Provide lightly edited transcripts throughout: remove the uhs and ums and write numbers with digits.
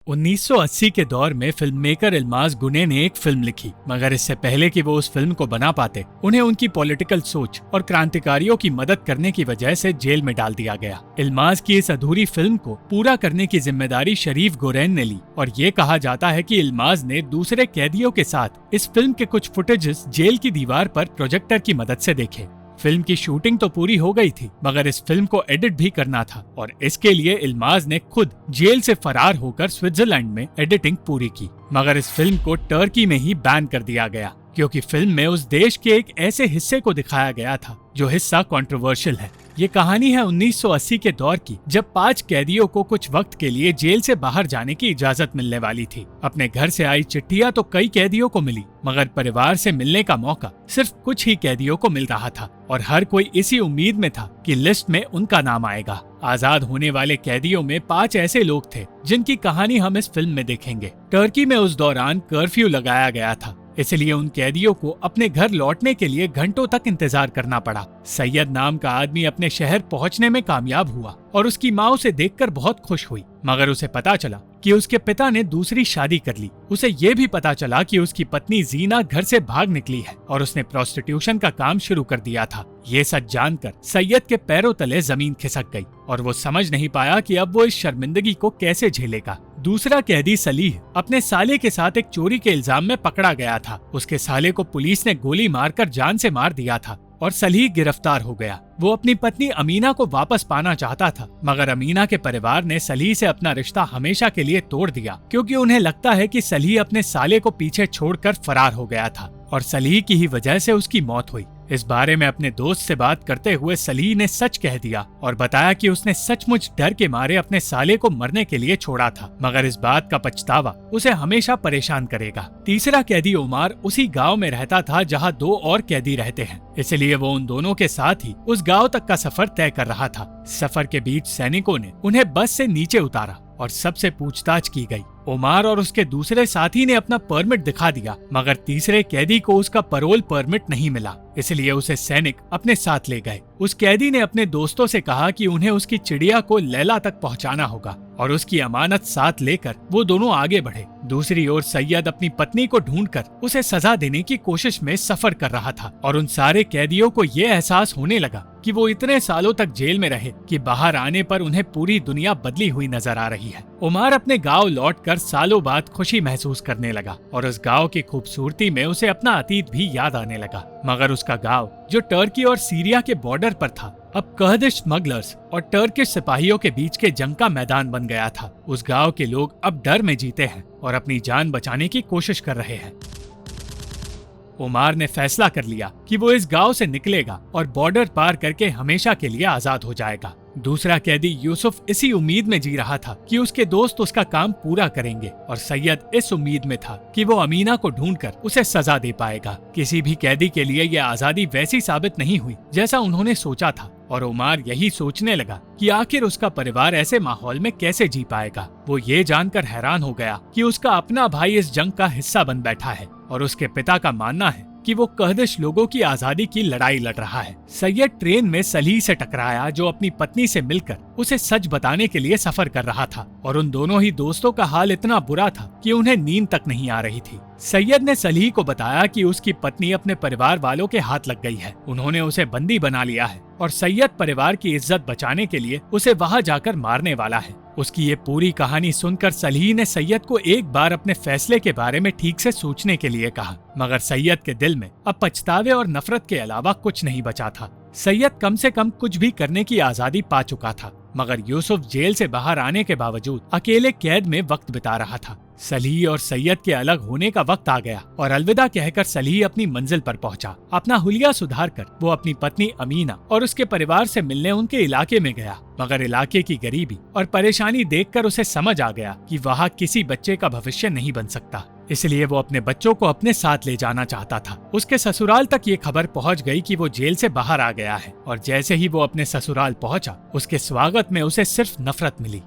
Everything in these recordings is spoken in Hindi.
1980 के दौर में फिल्म मेकर इल्माज गुने ने एक फिल्म लिखी, मगर इससे पहले कि वो उस फिल्म को बना पाते उन्हें उनकी पॉलिटिकल सोच और क्रांतिकारियों की मदद करने की वजह से जेल में डाल दिया गया। इल्माज की इस अधूरी फिल्म को पूरा करने की जिम्मेदारी शरीफ गोरैन ने ली और ये कहा जाता है कि इल्माज ने दूसरे कैदियों के साथ इस फिल्म के कुछ फुटेजेस जेल की दीवार पर प्रोजेक्टर की मदद से देखे। फिल्म की शूटिंग तो पूरी हो गई थी, मगर इस फिल्म को एडिट भी करना था और इसके लिए इल्माज ने खुद जेल से फरार होकर स्विट्जरलैंड में एडिटिंग पूरी की। मगर इस फिल्म को टर्की में ही बैन कर दिया गया क्योंकि फिल्म में उस देश के एक ऐसे हिस्से को दिखाया गया था जो हिस्सा कंट्रोवर्शियल है। ये कहानी है 1980 के दौर की, जब 5 कैदियों को कुछ वक्त के लिए जेल से बाहर जाने की इजाजत मिलने वाली थी। अपने घर से आई चिट्ठियां तो कई कैदियों को मिली, मगर परिवार से मिलने का मौका सिर्फ कुछ ही कैदियों को मिल रहा था और हर कोई इसी उम्मीद में था कि लिस्ट में उनका नाम आएगा। आजाद होने वाले कैदियों में 5 ऐसे लोग थे जिनकी कहानी हम इस फिल्म में देखेंगे। टर्की में उस दौरान कर्फ्यू लगाया गया था, इसलिए उन कैदियों को अपने घर लौटने के लिए घंटों तक इंतजार करना पड़ा। सैयद नाम का आदमी अपने शहर पहुंचने में कामयाब हुआ और उसकी माँ उसे देखकर बहुत खुश हुई, मगर उसे पता चला कि उसके पिता ने दूसरी शादी कर ली। उसे ये भी पता चला कि उसकी पत्नी जीना घर से भाग निकली है और उसने प्रोस्टिट्यूशन का काम शुरू कर दिया था। ये सच जानकर सैयद के पैरों तले जमीन खिसक गई और वो समझ नहीं पाया कि अब वो इस शर्मिंदगी को कैसे झेलेगा। दूसरा कैदी सलीह अपने साले के साथ एक चोरी के इल्जाम में पकड़ा गया था। उसके साले को पुलिस ने गोली मारकर जान से मार दिया था और सलीह गिरफ्तार हो गया। वो अपनी पत्नी अमीना को वापस पाना चाहता था, मगर अमीना के परिवार ने सलीह से अपना रिश्ता हमेशा के लिए तोड़ दिया क्योंकि उन्हें लगता है कि सलीह अपने साले को पीछे छोड़कर फरार हो गया था और सलीह की ही वजह से उसकी मौत हुई। इस बारे में अपने दोस्त से बात करते हुए सलीह ने सच कह दिया और बताया कि उसने सचमुच डर के मारे अपने साले को मरने के लिए छोड़ा था, मगर इस बात का पछतावा उसे हमेशा परेशान करेगा। तीसरा कैदी उमार उसी गांव में रहता था जहां 2 और कैदी रहते हैं, इसलिए वो उन दोनों के साथ ही उस गांव तक का सफर तय कर रहा था। सफर के बीच सैनिकों ने उन्हें बस से नीचे उतारा और सबसे पूछताछ की गई। उमार और उसके दूसरे साथी ने अपना परमिट दिखा दिया, मगर तीसरे कैदी को उसका परोल परमिट नहीं मिला, इसलिए उसे सैनिक अपने साथ ले गए। उस कैदी ने अपने दोस्तों से कहा कि उन्हें उसकी चिड़िया को लैला तक पहुंचाना होगा और उसकी अमानत साथ लेकर वो दोनों आगे बढ़े। दूसरी ओर सैयद अपनी पत्नी को ढूंढकर उसे सजा देने की कोशिश में सफर कर रहा था और उन सारे कैदियों को ये एहसास होने लगा कि वो इतने सालों तक जेल में रहे कि बाहर आने पर उन्हें पूरी दुनिया बदली हुई नजर आ रही है। उमार अपने गांव लौटकर सालों बाद खुशी महसूस करने लगा और उस गांव की खूबसूरती में उसे अपना अतीत भी याद आने लगा, मगर उसका गांव जो टर्की और सीरिया के बॉर्डर पर था अब कर्दिश स्मगलर्स और टर्किश सिपाहियों के बीच के जंग का मैदान बन गया था। उस गांव के लोग अब डर में जीते हैं और अपनी जान बचाने की कोशिश कर रहे हैं। उमार ने फैसला कर लिया कि वो इस गांव से निकलेगा और बॉर्डर पार करके हमेशा के लिए आजाद हो जाएगा। दूसरा कैदी यूसुफ इसी उम्मीद में जी रहा था कि उसके दोस्त उसका काम पूरा करेंगे और सैयद इस उम्मीद में था कि वो अमीना को ढूंढकर उसे सजा दे पाएगा। किसी भी कैदी के लिए यह आजादी वैसी साबित नहीं हुई जैसा उन्होंने सोचा था और उमार यही सोचने लगा कि आखिर उसका परिवार ऐसे माहौल में कैसे जी पाएगा। वो ये जानकर हैरान हो गया कि उसका अपना भाई इस जंग का हिस्सा बन बैठा है और उसके पिता का मानना है कि वो कर्दिश लोगों की आजादी की लड़ाई लड़ रहा है। सैयद ट्रेन में सलीह से टकराया जो अपनी पत्नी से मिलकर उसे सच बताने के लिए सफर कर रहा था और उन दोनों ही दोस्तों का हाल इतना बुरा था कि उन्हें नींद तक नहीं आ रही थी। सैयद ने सलीह को बताया कि उसकी पत्नी अपने परिवार वालों के हाथ लग गई है, उन्होंने उसे बंदी बना लिया है और सैयद परिवार की इज्जत बचाने के लिए उसे वहां जाकर मारने वाला है। उसकी ये पूरी कहानी सुनकर सलीह ने सैयद को एक बार अपने फैसले के बारे में ठीक से सोचने के लिए कहा, मगर सैयद के दिल में अब पछतावे और नफरत के अलावा कुछ नहीं बचा था। सैयद कम से कम कुछ भी करने की आजादी पा चुका था, मगर यूसुफ जेल से बाहर आने के बावजूद अकेले कैद में वक्त बिता रहा था। सलीह और सैयद के अलग होने का वक्त आ गया और अलविदा कहकर सलीह अपनी मंजिल पर पहुंचा। अपना हुलिया सुधार कर वो अपनी पत्नी अमीना और उसके परिवार से मिलने उनके इलाके में गया, मगर इलाके की गरीबी और परेशानी देखकर उसे समझ आ गया कि वहाँ किसी बच्चे का भविष्य नहीं बन सकता, इसलिए वो अपने बच्चों को अपने साथ ले जाना चाहता था। उसके ससुराल तक ये खबर पहुंच गई कि वो जेल से बाहर आ गया है और जैसे ही वो अपने ससुराल पहुंचा उसके स्वागत में उसे सिर्फ नफरत मिली।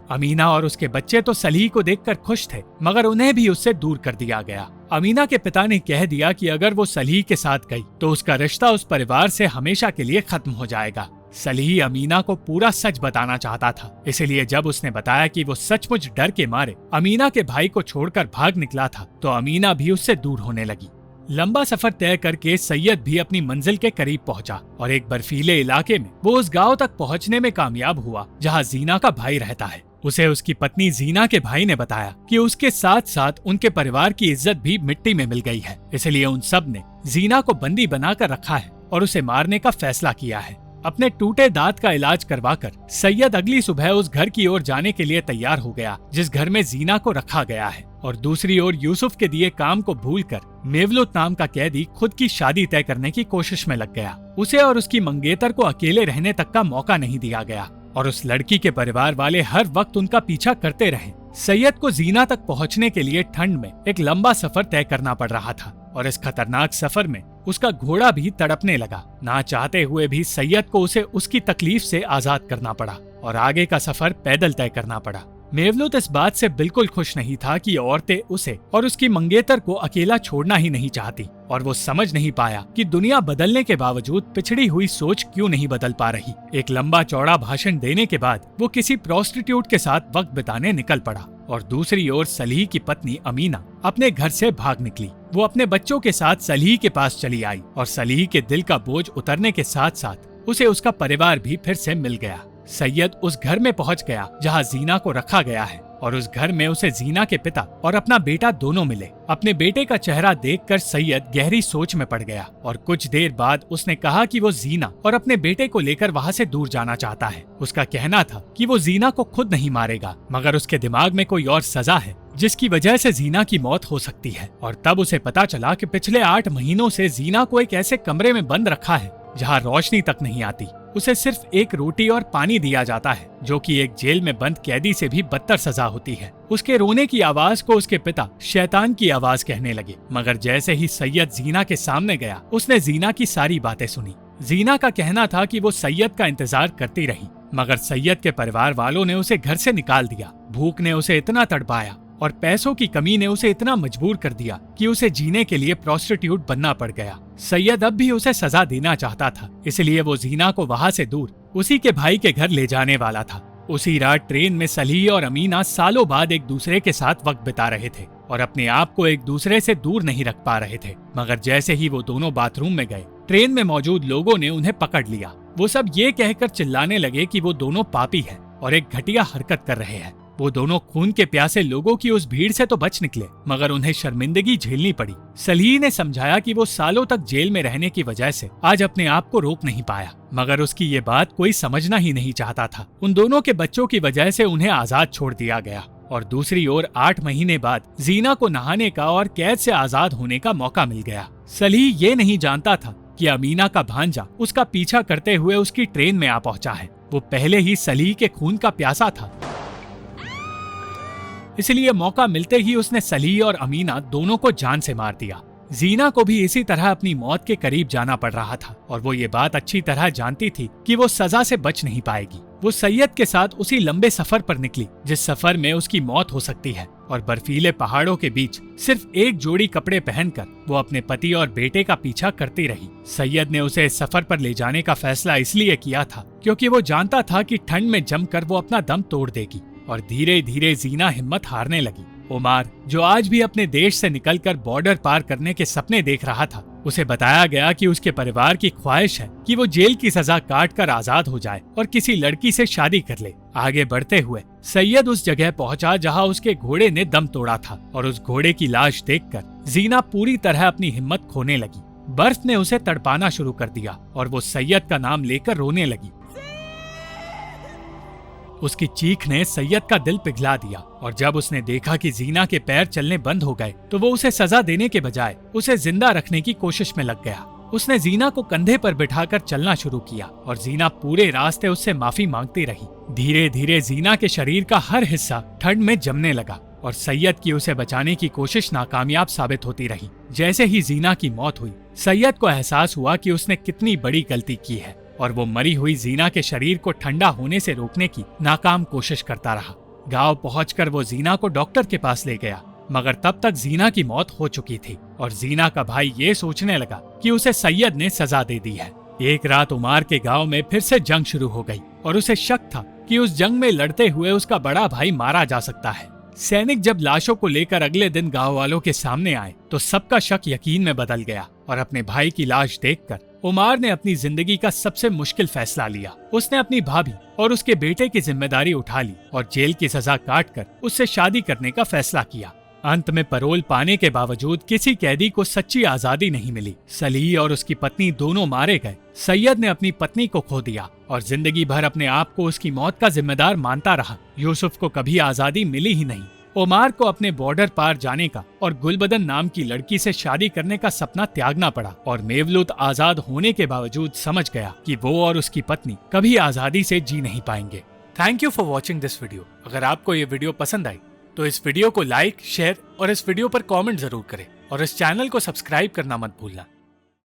अमीना और उसके बच्चे तो सलीह को देखकर खुश थे, मगर उन्हें भी उससे दूर कर दिया गया। अमीना के पिता ने कह दिया कि अगर वो सलीह के साथ गई तो उसका रिश्ता उस परिवार से हमेशा के लिए खत्म हो जाएगा। सलीह अमीना को पूरा सच बताना चाहता था, इसलिए जब उसने बताया कि वो सचमुच डर के मारे अमीना के भाई को छोड़कर भाग निकला था, तो अमीना भी उससे दूर होने लगी। लंबा सफर तय करके सैयद भी अपनी मंजिल के करीब पहुंचा और एक बर्फीले इलाके में वो उस गांव तक पहुंचने में कामयाब हुआ जहां जीना का भाई रहता है। उसे उसकी पत्नी जीना के भाई ने बताया कि उसके साथ साथ उनके परिवार की इज्जत भी मिट्टी में मिल गई है, इसलिए उन सब ने जीना को बंदी बनाकर रखा है और उसे मारने का फैसला किया है। अपने टूटे दांत का इलाज करवाकर सैयद अगली सुबह उस घर की ओर जाने के लिए तैयार हो गया जिस घर में जीना को रखा गया है, और दूसरी ओर यूसुफ के दिए काम को भूलकर मेवलुत नाम का कैदी खुद की शादी तय करने की कोशिश में लग गया। उसे और उसकी मंगेतर को अकेले रहने तक का मौका नहीं दिया गया और उस लड़की के परिवार वाले हर वक्त उनका पीछा करते रहे। सैयद को जीना तक पहुंचने के लिए ठंड में एक लंबा सफर तय करना पड़ रहा था और इस खतरनाक सफर में उसका घोड़ा भी तड़पने लगा। ना चाहते हुए भी सैयद को उसे उसकी तकलीफ से आजाद करना पड़ा और आगे का सफर पैदल तय करना पड़ा। मेवलुत इस बात से बिल्कुल खुश नहीं था कि औरतें उसे और उसकी मंगेतर को अकेला छोड़ना ही नहीं चाहती, और वो समझ नहीं पाया कि दुनिया बदलने के बावजूद पिछड़ी हुई सोच क्यों नहीं बदल पा रही। एक लंबा चौड़ा भाषण देने के बाद वो किसी प्रोस्टिट्यूट के साथ वक्त बिताने निकल पड़ा और दूसरी ओर सलीह की पत्नी अमीना अपने घर से भाग निकली। वो अपने बच्चों के साथ सलीह के पास चली आई और सलीह के दिल का बोझ उतरने के साथ साथ उसे उसका परिवार भी फिर से मिल गया। सैयद उस घर में पहुंच गया जहां जीना को रखा गया है और उस घर में उसे जीना के पिता और अपना बेटा दोनों मिले। अपने बेटे का चेहरा देखकर सैयद गहरी सोच में पड़ गया और कुछ देर बाद उसने कहा कि वो जीना और अपने बेटे को लेकर वहां से दूर जाना चाहता है। उसका कहना था कि वो जीना को खुद नहीं मारेगा, मगर उसके दिमाग में कोई और सजा है जिसकी वजह से जीना की मौत हो सकती है। और तब उसे पता चला कि पिछले 8 महीनों से जीना को एक ऐसे कमरे में बंद रखा है जहाँ रोशनी तक नहीं आती। उसे सिर्फ एक रोटी और पानी दिया जाता है, जो कि एक जेल में बंद कैदी से भी बदतर सजा होती है। उसके रोने की आवाज को उसके पिता शैतान की आवाज कहने लगे, मगर जैसे ही सैयद जीना के सामने गया उसने जीना की सारी बातें सुनी। जीना का कहना था कि वो सैयद का इंतजार करती रही, मगर सैयद के परिवार वालों ने उसे घर से निकाल दिया। भूख ने उसे इतना तड़पाया और पैसों की कमी ने उसे इतना मजबूर कर दिया कि उसे जीने के लिए प्रोस्टिट्यूट बनना पड़ गया। सैयद अब भी उसे सजा देना चाहता था, इसलिए वो जीना को वहाँ से दूर उसी के भाई के घर ले जाने वाला था। उसी रात ट्रेन में सलीह और अमीना सालों बाद एक दूसरे के साथ वक्त बिता रहे थे और अपने आप को एक दूसरे से दूर नहीं रख पा रहे थे, मगर जैसे ही वो दोनों बाथरूम में गए, ट्रेन में मौजूद लोगों ने उन्हें पकड़ लिया। वो सब ये कहकर चिल्लाने लगे कि वो दोनों पापी हैं और एक घटिया हरकत कर रहे हैं। वो दोनों खून के प्यासे लोगों की उस भीड़ से तो बच निकले, मगर उन्हें शर्मिंदगी झेलनी पड़ी। सलीह ने समझाया कि वो सालों तक जेल में रहने की वजह से आज अपने आप को रोक नहीं पाया, मगर उसकी ये बात कोई समझना ही नहीं चाहता था। उन दोनों के बच्चों की वजह से उन्हें आजाद छोड़ दिया गया और दूसरी ओर 8 महीने बाद जीना को नहाने का और कैद से आजाद होने का मौका मिल गया। सलीह ये नहीं जानता था कि अमीना का भांजा उसका पीछा करते हुए उसकी ट्रेन में आ पहुंचा है। वो पहले ही सलीह के खून का प्यासा था, इसलिए मौका मिलते ही उसने सलीह और अमीना दोनों को जान से मार दिया। जीना को भी इसी तरह अपनी मौत के करीब जाना पड़ रहा था और वो ये बात अच्छी तरह जानती थी कि वो सजा से बच नहीं पाएगी। वो सैयद के साथ उसी लंबे सफर पर निकली जिस सफर में उसकी मौत हो सकती है, और बर्फीले पहाड़ों के बीच सिर्फ एक जोड़ी कपड़े पहनकर वो अपने पति और बेटे का पीछा करती रही। सैयद ने उसे इस सफर पर ले जाने का फैसला इसलिए किया था क्योंकि वो जानता था कि ठंड में जमकर वो अपना दम तोड़ देगी। और धीरे धीरे जीना हिम्मत हारने लगी। उमार, जो आज भी अपने देश से निकलकर बॉर्डर पार करने के सपने देख रहा था, उसे बताया गया कि उसके परिवार की ख्वाहिश है कि वो जेल की सजा काट कर आजाद हो जाए और किसी लड़की से शादी कर ले। आगे बढ़ते हुए सैयद उस जगह पहुंचा जहां उसके घोड़े ने दम तोड़ा था, और उस घोड़े की लाश देखकर जीना पूरी तरह अपनी हिम्मत खोने लगी। बर्फ ने उसे तड़पाना शुरू कर दिया और वो सैयद का नाम लेकर रोने लगी। उसकी चीख ने सैयद का दिल पिघला दिया, और जब उसने देखा कि जीना के पैर चलने बंद हो गए तो वो उसे सजा देने के बजाय उसे जिंदा रखने की कोशिश में लग गया। उसने जीना को कंधे पर बिठाकर चलना शुरू किया और जीना पूरे रास्ते उससे माफी मांगती रही। धीरे धीरे जीना के शरीर का हर हिस्सा ठंड में जमने लगा और सैयद की उसे बचाने की कोशिश नाकामयाब साबित होती रही। जैसे ही जीना की मौत हुई, सैयद को एहसास हुआ कि उसने कितनी बड़ी गलती की है, और वो मरी हुई जीना के शरीर को ठंडा होने से रोकने की नाकाम कोशिश करता रहा। गांव पहुंचकर वो जीना को डॉक्टर के पास ले गया, मगर तब तक जीना की मौत हो चुकी थी और जीना का भाई ये सोचने लगा कि उसे सैयद ने सजा दे दी है। एक रात उमार के गांव में फिर से जंग शुरू हो गई और उसे शक था कि उस जंग में लड़ते हुए उसका बड़ा भाई मारा जा सकता है। सैनिक जब लाशों को लेकर अगले दिन गांव वालों के सामने आए तो सबका शक यकीन में बदल गया और अपने भाई की लाश देखकर उमार ने अपनी जिंदगी का सबसे मुश्किल फैसला लिया। उसने अपनी भाभी और उसके बेटे की जिम्मेदारी उठा ली और जेल की सजा काटकर उससे शादी करने का फैसला किया। अंत में पैरोल पाने के बावजूद किसी कैदी को सच्ची आजादी नहीं मिली। सलीह और उसकी पत्नी दोनों मारे गए। सैयद ने अपनी पत्नी को खो दिया और जिंदगी भर अपने आप को उसकी मौत का जिम्मेदार मानता रहा। यूसुफ को कभी आजादी मिली ही नहीं। उमार को अपने बॉर्डर पार जाने का और गुलबदन नाम की लड़की से शादी करने का सपना त्यागना पड़ा और मेवलूत आजाद होने के बावजूद समझ गया कि वो और उसकी पत्नी कभी आजादी से जी नहीं पाएंगे। Thank you for watching this video. अगर आपको ये वीडियो पसंद आई तो इस वीडियो को लाइक, शेयर और इस वीडियो पर कमेंट जरूर करें और इस चैनल को सब्सक्राइब करना मत भूलना।